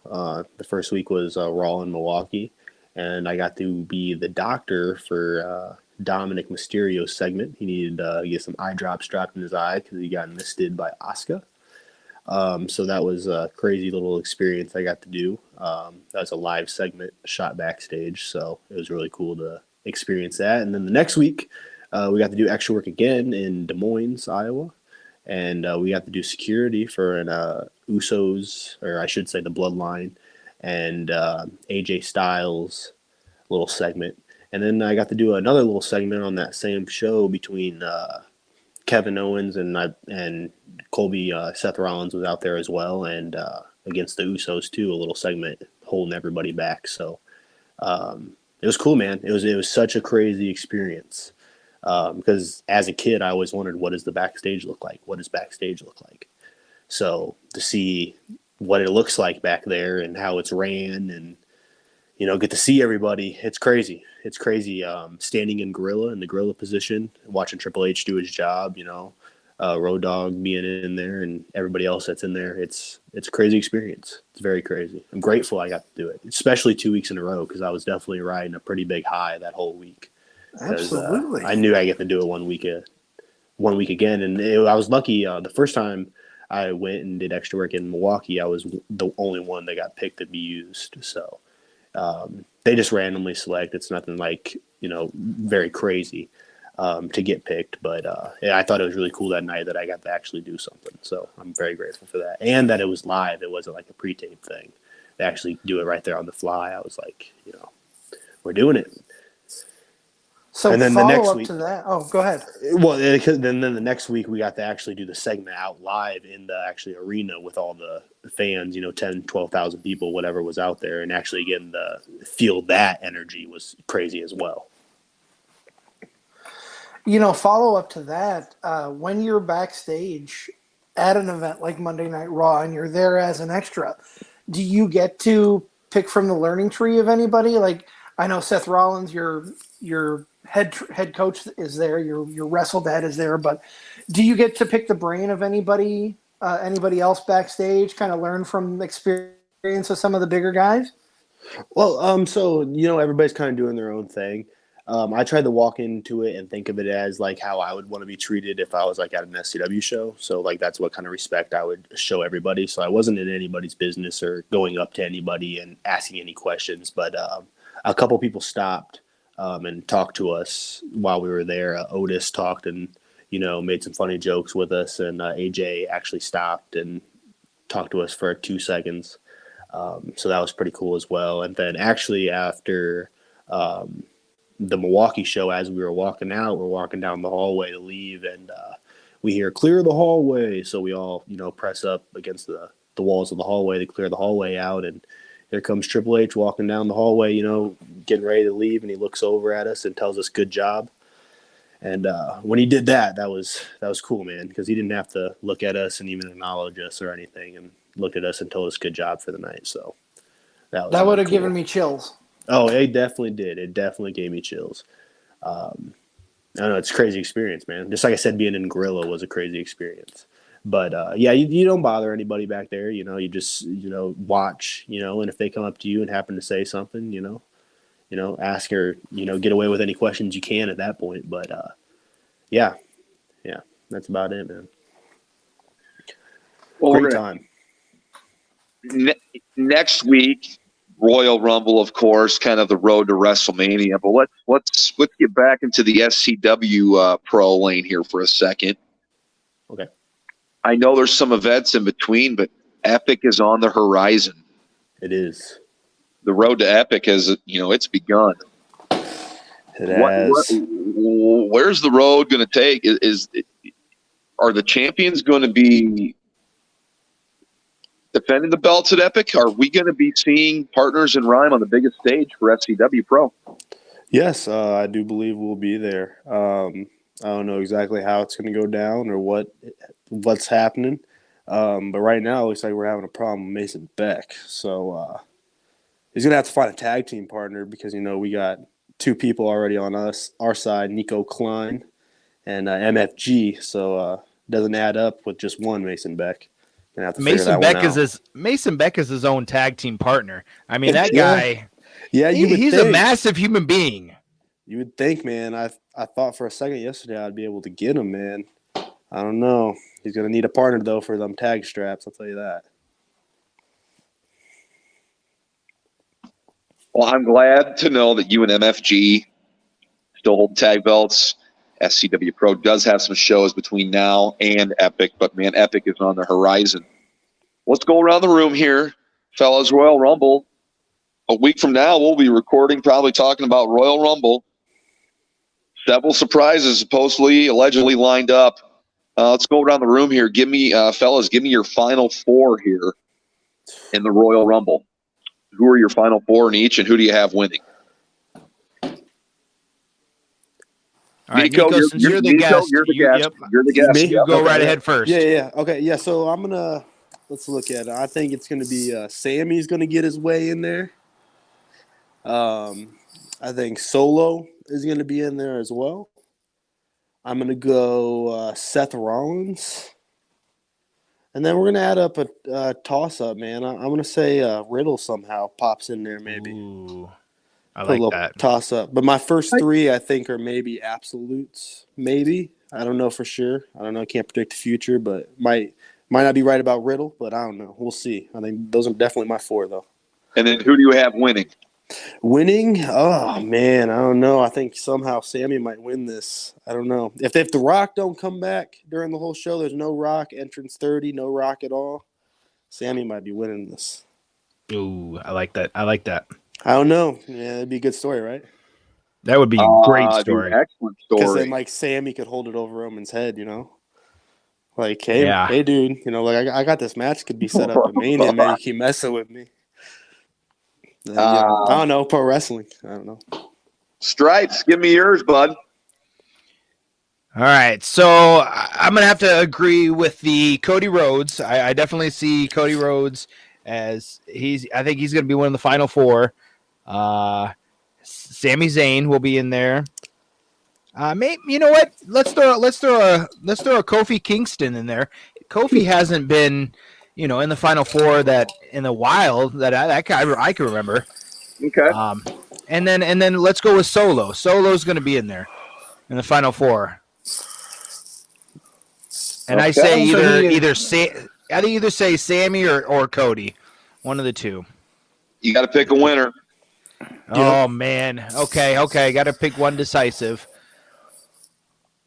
The first week was Raw in Milwaukee, and I got to be the doctor for Dominic Mysterio's segment. He needed to get some eye drops dropped in his eye because he got misted by Asuka. So that was a crazy little experience I got to do. That was a live segment shot backstage, so it was really cool to experience that. And then the next week, we got to do extra work again in Des Moines, Iowa. And we got to do security for an Usos, or I should say the Bloodline, and AJ Styles little segment. And then I got to do another little segment on that same show between Kevin Owens and Colby. Seth Rollins was out there as well, and against the Usos too, a little segment holding everybody back. So it was cool, man. It was such a crazy experience because as a kid, I always wondered, what does the backstage look like? What does backstage look like? So to see what it looks like back there and how it's ran and, get to see everybody. It's crazy. It's crazy standing in the gorilla position, watching Triple H do his job, Road Dogg being in there and everybody else that's in there. It's a crazy experience. It's very crazy. I'm grateful I got to do it, especially 2 weeks in a row because I was definitely riding a pretty big high that whole week. Absolutely. I knew I get to do it 1 week again. And I was lucky the first time I went and did extra work in Milwaukee, I was the only one that got picked to be used. So they just randomly select. It's nothing like, very crazy to get picked. But I thought it was really cool that night that I got to actually do something. So I'm very grateful for that. And that it was live. It wasn't like a pre-tape thing. They actually do it right there on the fly. I was like, we're doing it. So and then follow the next up week, to that. Oh, go ahead. Well, then the next week we got to actually do the segment out live in the actually arena with all the fans, 10, 12,000 people, whatever was out there, and actually getting the feel that energy was crazy as well. Follow up to that. When you're backstage at an event like Monday Night Raw and you're there as an extra, do you get to pick from the learning tree of anybody? Like, I know Seth Rollins, your head coach is there, your wrestle dad is there, but do you get to pick the brain of anybody else backstage, kind of learn from the experience of some of the bigger guys? Well, so everybody's kind of doing their own thing. I tried to walk into it and think of it as like how I would want to be treated if I was like at an SCW show. So like that's what kind of respect I would show everybody. So I wasn't in anybody's business or going up to anybody and asking any questions, but a couple people stopped and talked to us while we were there. Otis talked and, made some funny jokes with us. And AJ actually stopped and talked to us for 2 seconds. So that was pretty cool as well. And then actually after the Milwaukee show, as we were walking out, we're walking down the hallway to leave and we hear clear the hallway. So we all, press up against the walls of the hallway to clear the hallway out. And there comes Triple H walking down the hallway, getting ready to leave, and he looks over at us and tells us good job. And when he did that was cool, man, because he didn't have to look at us and even acknowledge us or anything, and looked at us and told us good job for the night. So that would have cool. given me chills. Oh, it definitely did. It definitely gave me chills. I don't know. It's a crazy experience, man. Just like I said, being in Gorilla was a crazy experience. But, you don't bother anybody back there. You just, watch, and if they come up to you and happen to say something, ask or, get away with any questions you can at that point. But, yeah, that's about it, man. Well, great time. Next week, Royal Rumble, of course, kind of the road to WrestleMania. But let's get back into the SCW Pro lane here for a second. Okay. I know there's some events in between, but Epic is on the horizon. It is. The road to Epic has, it's begun. It has. Where's the road going to take? Are the champions going to be defending the belts at Epic? Are we going to be seeing Partners in Rhyme on the biggest stage for SCWPro? Yes, I do believe we'll be there. I don't know exactly how it's going to go down or what's happening. But right now, it looks like we're having a problem with Mason Beck. So he's going to have to find a tag team partner because, we got 2 people already on our side, Nico Kline and MFG. So it doesn't add up with just one Mason Beck. Gonna have to Mason Beck is his own tag team partner. I mean, that guy, he's a massive human being. You would think, man. I thought for a second yesterday I'd be able to get him, man. I don't know. He's going to need a partner, though, for them tag straps. I'll tell you that. Well, I'm glad to know that you and MFG still hold tag belts. SCWPro does have some shows between now and Epic, but, man, Epic is on the horizon. Let's go around the room here. Fellas, Royal Rumble, a week from now, we'll be recording, probably talking about Royal Rumble. Several surprises supposedly, allegedly lined up. Let's go around the room here. Give me, fellas, give me your final four here in the Royal Rumble. Who are your final four in each, and who do you have winning? All right, Nico, since you're the guest, you're the guest. Yep. You're the guest. Me? You go right ahead first. Yeah. Okay, yeah. So I'm gonna let's look at it. I think it's gonna be Sammy's gonna get his way in there. I think Solo is gonna be in there as well. I'm gonna go Seth Rollins, and then we're gonna add up a toss up, man. I'm gonna say Riddle somehow pops in there, maybe. Ooh, I Put a like little that. toss up. But my first three, I think, are maybe absolutes. Maybe. I don't know for sure. I don't know. I can't predict the future, but might not be right about Riddle, but I don't know. We'll see. I think those are definitely my four, though. And then who do you have winning? Winning? Oh, man. I don't know. I think somehow Sammy might win this. I don't know. If The Rock don't come back during the whole show, there's no Rock. Entrance 30, no Rock at all. Sammy might be winning this. Ooh, I like that. I like that. I don't know. Yeah, it'd be a good story, right? That would be a great story. Excellent Because story. then, like, Sammy could hold it over Roman's head, you know? Like, hey, Yeah. hey, dude, you know, like, I got this match could be set up at Mania, man. You keep messing with me. And, I don't know, pro wrestling. I don't know. Stripes, give me yours, bud. All right, so I'm gonna have to agree with the Cody Rhodes. I definitely see Cody Rhodes as I think he's gonna be one of the final four. Sami Zayn will be in there. Maybe, you know what? Let's throw a Kofi Kingston in there. Kofi hasn't been, in the final four that in a while that I can remember. Okay. And then let's go with Solo. Solo's going to be in there in the final four. And I say either say Sammy or Cody, one of the two. You got to pick a winner. Oh man. Okay. Got to pick one decisive.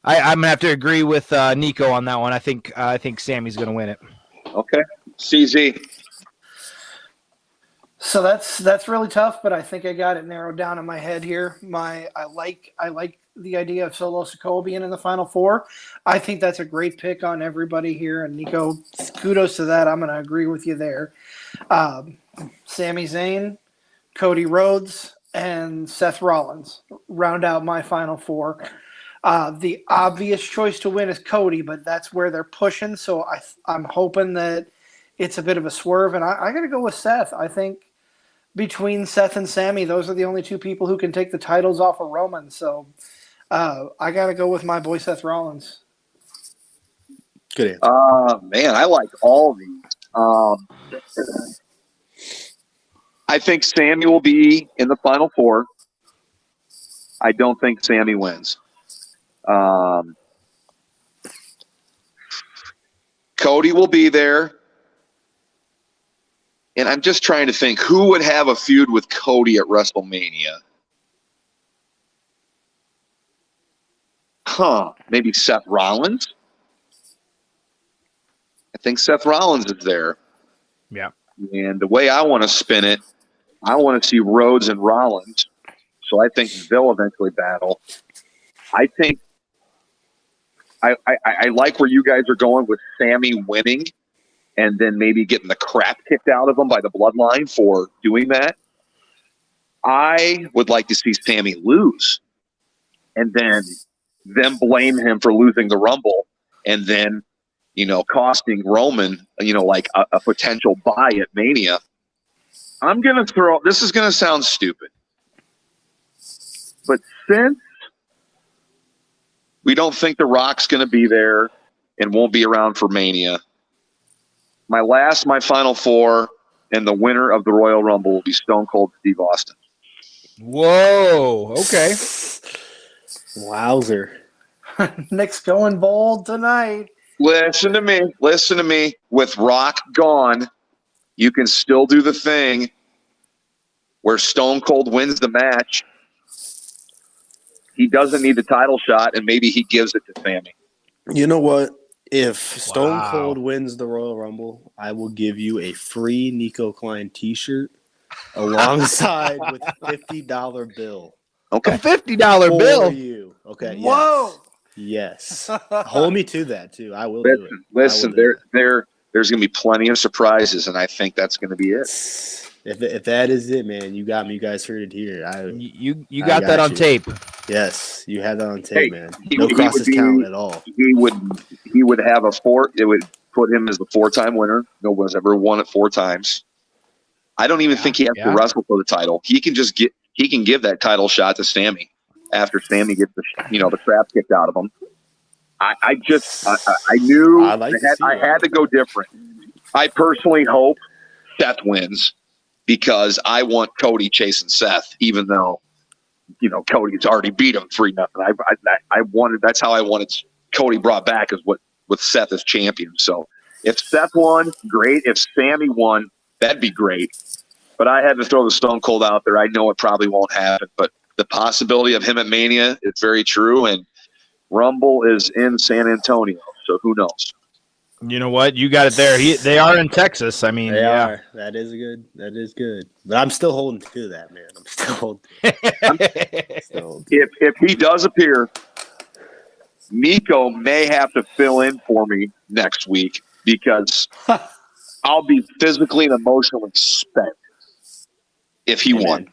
I'm gonna have to agree with Nico on that one. I think Sammy's gonna win it. Okay. CZ. So that's really tough, but I think I got it narrowed down in my head here. I like the idea of Solo Sikoa being in the final four. I think that's a great pick on everybody here, and Nico, kudos to that. I'm gonna agree with you there. Sami Zayn, Cody Rhodes, and Seth Rollins round out my final four. The obvious choice to win is Cody, but that's where they're pushing. So I'm hoping that it's a bit of a swerve, and I got to go with Seth. I think between Seth and Sammy, those are the only two people who can take the titles off of Roman. So I got to go with my boy Seth Rollins. Good answer. Man, I like all of these. I think Sammy will be in the final four. I don't think Sammy wins. Cody will be there. And I'm just trying to think who would have a feud with Cody at WrestleMania. Maybe Seth Rollins? I think Seth Rollins is there. Yeah. And the way I want to spin it, I want to see Rhodes and Rollins. So I think they'll eventually battle. I think I like where you guys are going with Sammy winning and then maybe getting the crap kicked out of him by the Bloodline for doing that. I would like to see Sammy lose and then them blame him for losing the Rumble and then, costing Roman, like a potential buy at Mania. I'm going to this is going to sound stupid, but since we don't think The Rock's going to be there and won't be around for Mania, my final four, and the winner of the Royal Rumble will be Stone Cold Steve Austin. Whoa. Okay. Wowzer. Nick's going bold tonight. Listen to me. With Rock gone, you can still do the thing where Stone Cold wins the match. He doesn't need the title shot, and maybe he gives it to Sammy. You know what? If Stone Cold wins the Royal Rumble, I will give you a free Nico Kline t-shirt alongside with $50 bill. Okay. A $50 For bill. you. Okay. Whoa. Yes. Hold me to that too. I will do it. Listen, there's going to be plenty of surprises, and I think that's going to be it. If that is it, man, you got me. You guys heard it here. You got that on tape. Yes, you had that on tape, man. He No would crosses be- count at all. He would have it would put him as the 4-time winner. No one's ever won it 4 times. I don't even think he has to wrestle for the title. He can give that title shot to Sammy after Sammy gets the crap kicked out of him. I knew I had to go different. I personally hope Seth wins because I want Cody chasing Seth, even though Cody's already beat him 3-0. That's how I wanted Cody brought back with Seth as champion. So if Seth won, great. If Sammy won, that'd be great. But I had to throw the Stone Cold out there. I know it probably won't happen, but the possibility of him at Mania is very true. And Rumble is in San Antonio, so who knows? You know what? You got it there. They are in Texas. I mean, They are. That is good. But I'm still holding to that, man. I'm still holding. If he does appear, Nico may have to fill in for me next week because I'll be physically and emotionally spent if he won.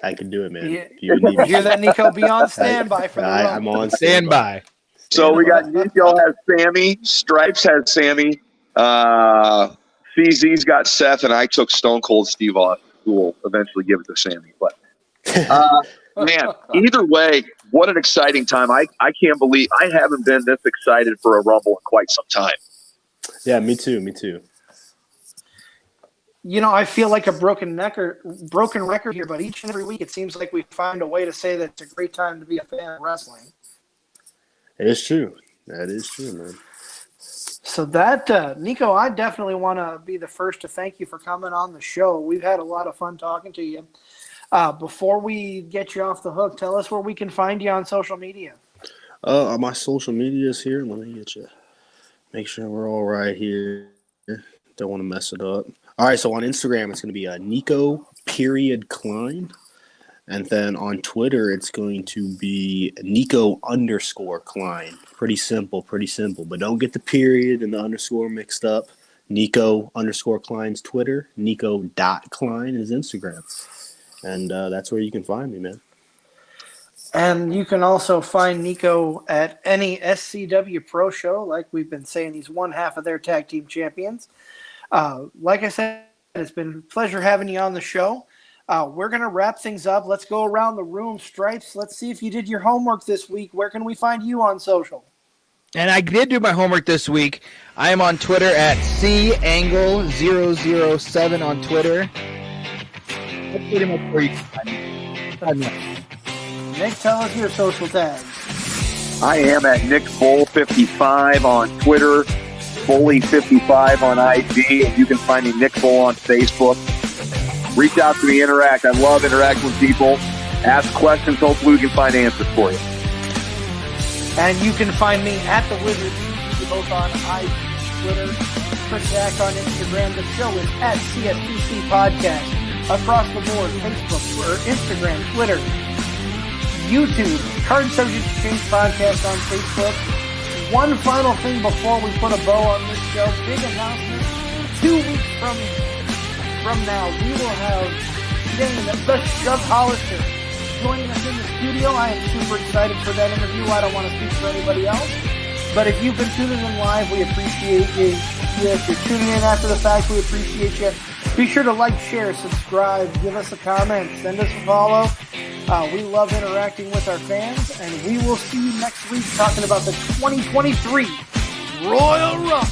I can do it, man. You hear that, Nico? Be on standby for the Rumble. I'm on standby. So we got Nico has Sammy, Stripes has Sammy, CZ's got Seth, and I took Stone Cold Steve Austin, who will eventually give it to Sammy. But man, either way, what an exciting time! I can't believe I haven't been this excited for a Rumble in quite some time. Yeah, me too. I feel like a broken record here, but each and every week it seems like we find a way to say that it's a great time to be a fan of wrestling. It is true. That is true, man. So that, Nico, I definitely want to be the first to thank you for coming on the show. We've had a lot of fun talking to you. Before we get you off the hook, tell us where we can find you on social media. My social media is here. Let me get you. Make sure we're all right here. Don't want to mess it up. All right, so on Instagram, it's going to be Nico Kline. And then on Twitter, it's going to be Nico_Kline. Pretty simple. But don't get the period and the underscore mixed up. Nico_Kline's Twitter. Nico.Kline is Instagram. And that's where you can find me, man. And you can also find Nico at any SCWPro show. Like we've been saying, he's one half of their tag team champions. Like I said, it's been a pleasure having you on the show. We're going to wrap things up. Let's go around the room. Stripes, let's see if you did your homework this week. Where can we find you on social? And I did do my homework this week. I am on Twitter at CAngle007 on Twitter. That's pretty much where you can find me. Nick, tell us your social tags. I am at NickBull55 on Twitter, Bully55 on IG, and you can find me Nick Bull on Facebook. Reach out to me, interact. I love interacting with people. Ask questions. Hopefully we can find answers for you. And you can find me at The Wizard, both on IG, Twitter, Chris Jack on Instagram. The show is at CSTC Podcast. Across the board, Facebook, Instagram, Twitter, YouTube, Card Subject Change Podcast on Facebook. One final thing before we put a bow on this show. Big announcement. 2 weeks from now, we will have Shane, the Shove Hollister, joining us in the studio. I am super excited for that interview. I don't want to speak for anybody else. But if you've been tuning in live, we appreciate you. If you're tuning in after the fact, we appreciate you. Be sure to like, share, subscribe, give us a comment, send us a follow. We love interacting with our fans, and we will see you next week talking about the 2023 Royal Rumble.